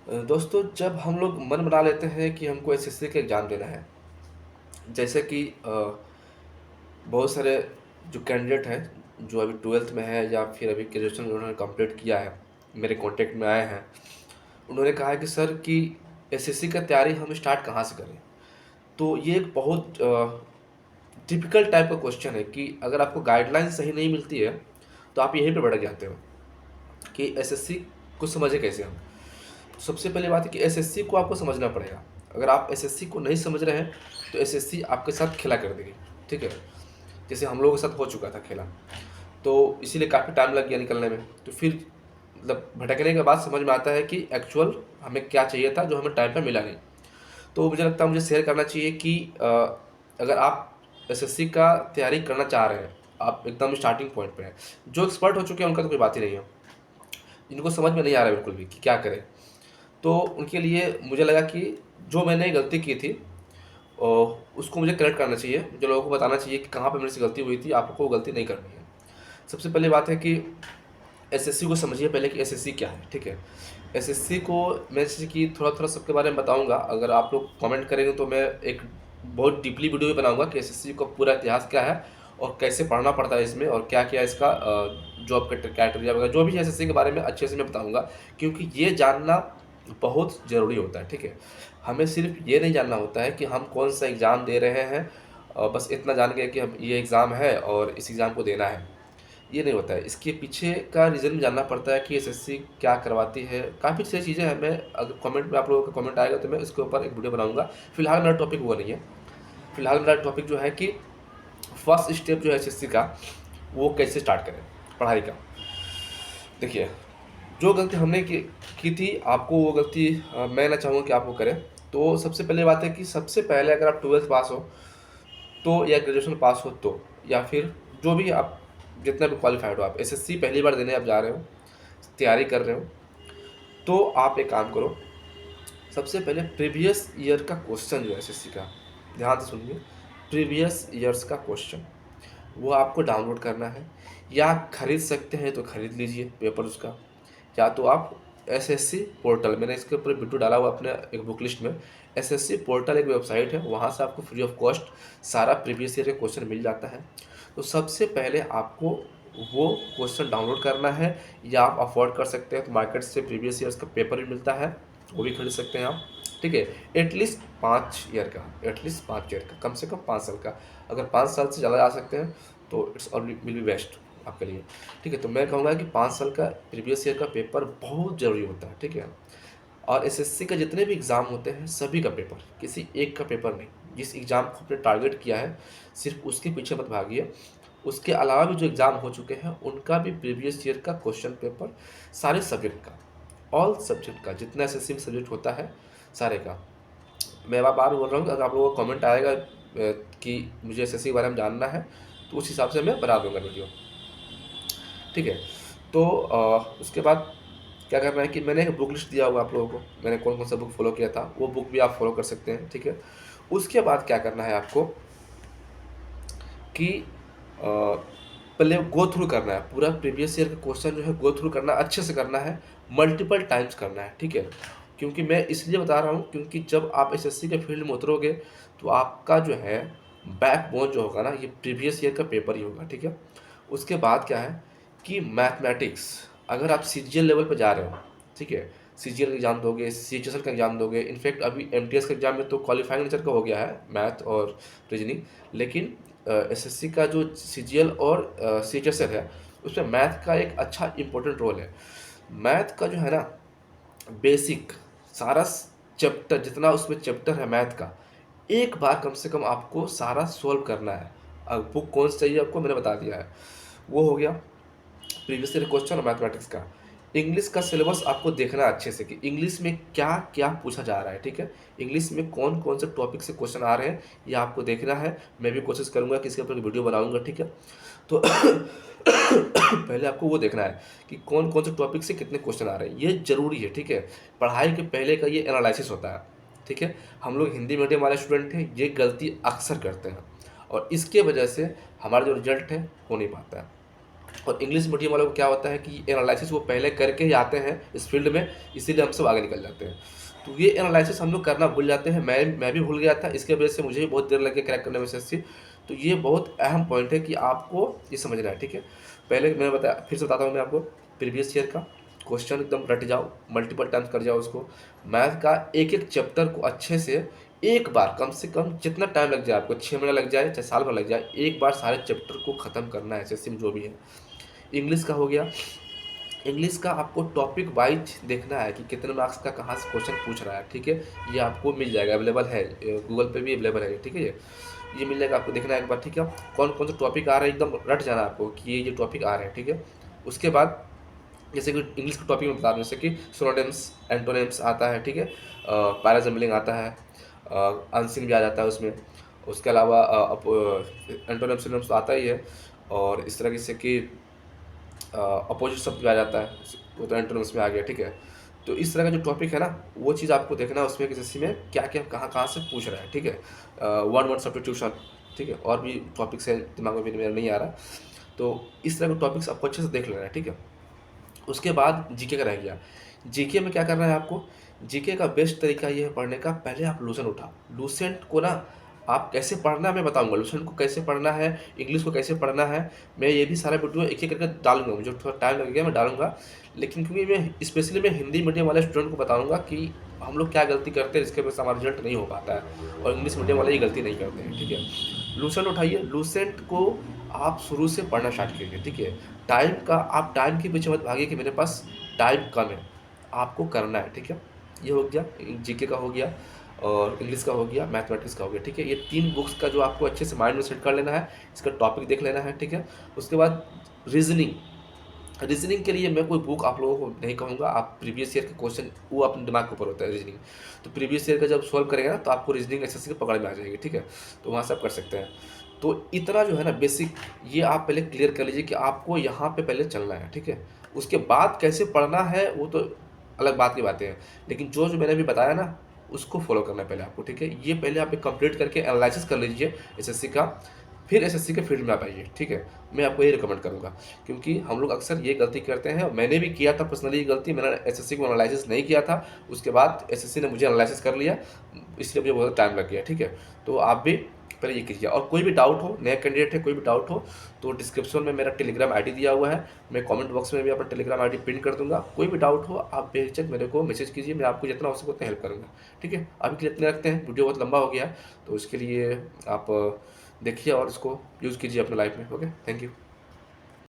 दोस्तों, जब हम लोग मन बना लेते हैं कि हमको एसएससी का एग्ज़ाम देना है, जैसे कि बहुत सारे जो कैंडिडेट हैं, जो अभी 12th में है या फिर अभी ग्रेजुएशन उन्होंने कंप्लीट किया है, मेरे कॉन्टैक्ट में आए हैं। उन्होंने कहा है कि सर कि एसएससी का तैयारी हम स्टार्ट कहाँ से करें? तो ये एक बहुत टिपिकल टाइप का क्वेश्चन है कि अगर आपको गाइडलाइन सही नहीं मिलती है, तो आप यहीं पे भटक जाते हो कि एसएससी को समझें कैसे हम? सबसे पहली बात है कि एसएससी को आपको समझना पड़ेगा। अगर आप एसएससी को नहीं समझ रहे हैं, तो एसएससी आपके साथ खेला कर देगी, ठीक है? जैसे हम लोगों के साथ हो चुका था खेला, तो इसीलिए काफ़ी टाइम लग गया निकलने में। तो फिर मतलब भटकने के बाद समझ में आता है कि एक्चुअल हमें क्या चाहिए था, जो हमें टाइम पे मिला नहीं। तो मुझे लगता है मुझे शेयर करना चाहिए कि अगर आप एसएससी का तैयारी करना चाह रहे हैं, आप एकदम स्टार्टिंग पॉइंट पे हैं। जो एक्सपर्ट हो चुके हैं उनका तो कोई बात ही नहीं है। जिनको समझ में नहीं आ रहा है बिल्कुल भी कि क्या करें, तो उनके लिए मुझे लगा कि जो मैंने गलती की थी उसको मुझे करेक्ट करना चाहिए। मुझे लोगों को बताना चाहिए कि कहाँ पे मेरे से गलती हुई थी, आपको वो गलती नहीं करनी है। सबसे पहली बात है कि एसएससी को समझिए पहले कि एसएससी क्या है, ठीक है? एसएससी को मैं जैसे कि थोड़ा-थोड़ा सबके बारे में बताऊँगा। अगर आप लोग कमेंट करेंगे तो मैं एक बहुत डीपली वीडियो भी बनाऊँगा कि एसएससी का पूरा इतिहास क्या है और कैसे पढ़ना पड़ता है इसमें और क्या-क्या इसका जॉब क्राइटेरिया वगैरह जो भी है एसएससी के बारे में अच्छे से मैं बताऊँगा, क्योंकि ये जानना बहुत ज़रूरी होता है, ठीक है? हमें सिर्फ़ ये नहीं जानना होता है कि हम कौन-सा एग्ज़ाम दे रहे हैं बस इतना जान गए कि हम ये एग्ज़ाम है और इस एग्ज़ाम को देना है। ये नहीं होता है। इसके पीछे का रीज़न भी जानना पड़ता है कि एसएससी क्या करवाती है। काफ़ी सारी चीज़ें हैं, मैं अगर कमेंट में आप लोगों का कमेंट आएगा तो मैं इसके ऊपर एक वीडियो बनाऊँगा। फिलहाल मेरा टॉपिक वो नहीं है। फिलहाल मेरा टॉपिक जो है कि फर्स्ट स्टेप जो है एसएससी का, वो कैसे स्टार्ट करें पढ़ाई का। देखिए, जो गलती हमने की थी, आपको वो गलती मैं ना चाहूँगा कि आप वो करें। तो सबसे पहली बात है कि सबसे पहले अगर आप 12th पास हो तो, या ग्रेजुएशन पास हो तो, या फिर जो भी आप जितना भी क्वालिफ़ाइड हो, आप एसएससी पहली बार देने आप जा रहे हो, तैयारी कर रहे हो, तो आप एक काम करो, सबसे पहले प्रीवियस ईयर का क्वेश्चन जो है एसएससी का, ध्यान से सुनिए, प्रीवियस ईयर्स का क्वेश्चन, वो आपको डाउनलोड करना है, या खरीद सकते हैं तो खरीद लीजिए पेपर उसका, या तो आप एसएससी पोर्टल, मैंने इसके ऊपर वीडियो डाला हुआ अपने एक बुक लिस्ट में। एसएससी पोर्टल एक वेबसाइट है, वहाँ से आपको फ्री ऑफ कॉस्ट सारा प्रीवियस ईयर का क्वेश्चन मिल जाता है। तो सबसे पहले आपको वो क्वेश्चन डाउनलोड करना है, या आप अफोर्ड कर सकते हैं तो मार्केट से प्रीवियस ईयर्स का पेपर भी मिलता है, वो भी खरीद सकते हैं आप, ठीक है? एटलीस्ट 5 ईयर का, एटलीस्ट 5 ईयर का, कम से कम 5 साल का। अगर 5 साल से ज़्यादा आ सकते हैं तो it's all will be best आपके लिए, ठीक है? तो मैं कहूँगा कि 5 साल का प्रीवियस ईयर का पेपर बहुत ज़रूरी होता है, ठीक है? और एसएससी के जितने भी एग्ज़ाम होते हैं, सभी का पेपर, किसी एक का पेपर नहीं। जिस एग्ज़ाम को आपने टारगेट किया है, सिर्फ़ उसके पीछे मत भागिए। उसके अलावा भी जो एग्ज़ाम हो चुके हैं, उनका भी प्रीवियस ईयर का क्वेश्चन पेपर, सारे सब्जेक्ट का, ऑल सब्जेक्ट का, जितना एसएससी में सब्जेक्ट होता है, सारे का। मैं बार-बार बोल रहा हूँ कि अगर आप लोगों का कमेंट आएगा कि मुझे एसएससी के बारे में जानना है, तो उस हिसाब से मैं बना दूँगा वीडियो, ठीक है? तो उसके बाद क्या करना है कि मैंने एक बुक लिस्ट दिया हुआ आप लोगों को, मैंने कौन-कौन सा बुक फ़ॉलो किया था, वो बुक भी आप फ़ॉलो कर सकते हैं, ठीक है? उसके बाद क्या करना है आपको कि पहले गो थ्रू करना है, पूरा प्रीवियस ईयर का क्वेश्चन जो है गो थ्रू करना, अच्छे से करना है, मल्टीपल टाइम्स करना है, ठीक है? क्योंकि मैं इसलिए बता रहा हूँ क्योंकि जब आप एसएससी के फील्ड में उतरोगे, तो आपका जो है बैकबोन जो होगा ना, ये प्रीवियस ईयर का पेपर ही होगा, ठीक है? उसके बाद क्या है कि मैथमेटिक्स, अगर आप सीजीएल लेवल पे जा रहे हो, ठीक है? सीजीएल का एग्ज़ाम दोगे, सीएचएसएल का एग्ज़ाम दोगे, इनफैक्ट अभी एमटीएस का एग्ज़ाम में तो क्वालिफाइंग नेचर का हो गया है, मैथ और रीजनिंग, लेकिन एसएससी का जो सीजीएल और सीएचएसएल है, उसमें मैथ का एक अच्छा इम्पोर्टेंट रोल है। मैथ का जो है ना, बेसिक सारा चैप्टर, जितना उसमें चैप्टर है मैथ का, एक बार कम से कम आपको सारा सॉल्व करना है। अब बुक कौन सी चाहिए आपको मैंने बता दिया है। वो हो गया प्रीवियस ईयर क्वेश्चन और मैथमेटिक्स का। इंग्लिश का सिलेबस आपको देखना है अच्छे से कि इंग्लिश में क्या-क्या पूछा जा रहा है, ठीक है? इंग्लिश में कौन-कौन से टॉपिक से क्वेश्चन आ रहे हैं, ये आपको देखना है। मैं भी कोशिश करूँगा कि इसके ऊपर वीडियो बनाऊँगा, ठीक है? तो पहले आपको वो देखना है कि कौन-कौन से टॉपिक से कितने क्वेश्चन आ रहे हैं, ये ज़रूरी है, ठीक है? पढ़ाई के पहले का ये एनालिसिस होता है, ठीक है? हम लोग हिंदी मीडियम वाले स्टूडेंट हैं, ये गलती अक्सर करते हैं और इसके वजह से हमारा जो रिजल्ट है, हो नहीं पाता है। और इंग्लिश मीडियम वालों को क्या होता है कि एनालिसिस वो पहले करके ही आते हैं इस फील्ड में, इसीलिए हम सब आगे निकल जाते हैं। तो ये एनालिसिस हम लोग करना भूल जाते हैं, मैं भी भूल गया था, इसके वजह से मुझे भी बहुत देर लग गया क्रैक करने में एसएससी। तो ये बहुत अहम पॉइंट है कि आपको ये समझना है, ठीक है। पहले मैंने बताया, फिर से बताता हूँ मैं आपको, प्रीवियस ईयर का क्वेश्चन एकदम रट जाओ, मल्टीपल टाइम्स कर जाओ उसको। मैथ का एक एक चैप्टर को अच्छे से एक बार, कम से कम जितना टाइम लग जाए आपको, 6 महीना लग जाए चाहे साल भर लग जाए, एक बार सारे चैप्टर को ख़त्म करना है एसएससी में जो भी है। इंग्लिश का हो गया, इंग्लिश का आपको टॉपिक वाइज देखना है कि कितने मार्क्स का कहाँ से क्वेश्चन पूछ रहा है, ठीक है। ये आपको मिल जाएगा, अवेलेबल है, गूगल पे भी अवेलेबल है, ठीक है। ये मिल जाएगा आपको, देखना है एक बार, ठीक है। कौन कौन से टॉपिक आ रहे हैं एकदम रट जाना आपको कि ये टॉपिक आ रहे हैं, ठीक है। उसके बाद जैसे कि इंग्लिश के टॉपिक में बता दूँ, जैसे कि सिनोनिम्स, एंटोनिम्स आता है, ठीक है। पैराजम्बलिंग आता है, अनसीन भी आ जाता है उसमें। उसके अलावा एंटोनिम्स सिनोनिम्स तो आता ही है, और इस तरह से कि अपोजिट शब्द भी आ जाता है, वो तो एंटोनिम्स में आ गया, ठीक है। तो इस तरह का जो टॉपिक है ना, वो चीज़ आपको देखना है उसमें कि एसएससी में क्या क्या कहाँ कहाँ से पूछ रहा है, ठीक है। वन वर्ड सब्स्टिट्यूशन, ठीक है, और भी टॉपिक्स है, दिमाग में भी मेरा नहीं आ रहा। तो इस तरह के टॉपिक्स आपको अच्छे से देख लेना है, ठीक है। उसके बाद जीके का रह गया। जीके में क्या करना है आपको, जीके का बेस्ट तरीका ये है पढ़ने का, पहले आप लूसेंट उठाओ। लूसेंट को ना आप कैसे पढ़ना है मैं बताऊंगा, लूसेंट को कैसे पढ़ना है, इंग्लिश को कैसे पढ़ना है, मैं ये भी सारा वीडियो एक एक करके डालूंगा, मुझे थोड़ा टाइम लगेगा, मैं डालूंगा। लेकिन क्योंकि मैं स्पेशली मैं हिंदी मीडियम वाले स्टूडेंट को बताऊंगा कि हम लोग क्या गलती करते हैं, इसके वजह से हमारा रिजल्ट नहीं हो पाता है, और इंग्लिश मीडियम वाले ये गलती नहीं करते हैं, ठीक है। लूसेंट उठाइए, लूसेंट को आप शुरू से पढ़ना स्टार्ट कीजिए, ठीक है। टाइम का, आप टाइम के पीछे मत भागिए कि मेरे पास टाइम कम है, आपको करना है, ठीक है। ये हो गया, जीके का हो गया, और इंग्लिश का हो गया, मैथमेटिक्स का हो गया, ठीक है। ये 3 बुक्स का जो आपको अच्छे से माइंड में सेट कर लेना है, इसका टॉपिक देख लेना है, ठीक है। उसके बाद रीजनिंग, रीजनिंग के लिए मैं कोई बुक आप लोगों को नहीं कहूँगा, आप प्रीवियस ईयर के क्वेश्चन, वो अपने दिमाग के ऊपर होता है रीजनिंग। तो प्रीवियस ईयर का जब सॉल्व करेंगे ना, तो आपको रीजनिंग एसएससी के पकड़ में आ जाएगी, ठीक है। तो वहाँ से आप कर सकते हैं। तो इतना जो है ना बेसिक, ये आप पहले क्लियर कर लीजिए कि आपको यहाँ पे पहले चलना है, ठीक है। उसके बाद कैसे पढ़ना है वो तो अलग बात की बातें हैं, लेकिन जो जो मैंने अभी बताया ना, उसको फॉलो करना है पहले आपको, ठीक है। ये पहले आप कंप्लीट करके एनालिसिस कर लीजिए एसएससी का, फिर एसएससी के फील्ड में आप आइए, ठीक है। मैं आपको ये रिकमेंड करूँगा, क्योंकि हम लोग अक्सर ये गलती करते हैं, मैंने भी किया था पर्सनली ये गलती, मैंने एसएससी को एनालिसिस नहीं किया था, उसके बाद एसएससी ने मुझे एनालिसिस कर लिया, इसलिए मुझे बहुत टाइम लग गया, ठीक है। तो आप भी पहले ये कीजिए, और कोई भी डाउट हो, नया कैंडिडेट है, कोई भी डाउट हो तो डिस्क्रिप्शन में मेरा टेलीग्राम आईडी दिया हुआ है, मैं कमेंट बॉक्स में भी अपना टेलीग्राम आईडी पिन कर दूंगा। कोई भी डाउट हो आप बेझिझक मेरे को मैसेज कीजिए, मैं आपको जितना हो सके उतना हेल्प करूँगा, ठीक है। अभी के लिए इतने रखते हैं, वीडियो बहुत लंबा हो गया है, तो इसके लिए आप देखिए और इसको यूज़ कीजिए अपने लाइफ में। Okay, thank you.